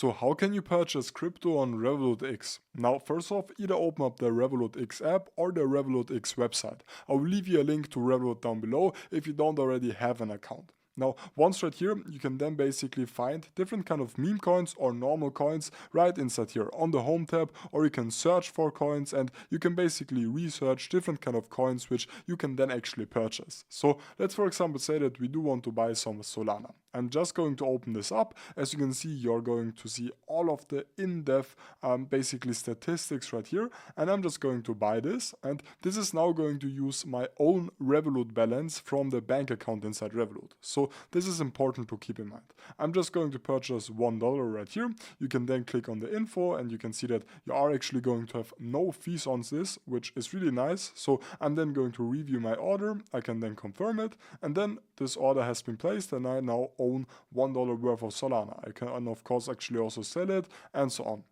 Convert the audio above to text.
So how can you purchase crypto on Revolut X? Now, first off, either open up the Revolut X app or the Revolut X website. I will leave you a link to Revolut down below if you don't already have an account. Now, once right here, you can then basically find different kind of meme coins or normal coins right inside here on the home tab, or you can search for coins and you can basically research different kind of coins which you can then actually purchase. So let's for example say that we do want to buy some Solana. I'm just going to open this up. As you can see, you're going to see all of the in-depth basically statistics right here, and I'm just going to buy this, and this is now going to use my own Revolut balance from the bank account inside Revolut. So this is important to keep in mind. I'm just going to purchase $1 right here. You can then click on the info and you can see that you are actually going to have no fees on this, which is really nice. So I'm then going to review my order. I can then confirm it, and then this order has been placed and I now own $1 worth of Solana. I can of course actually also sell it and so on.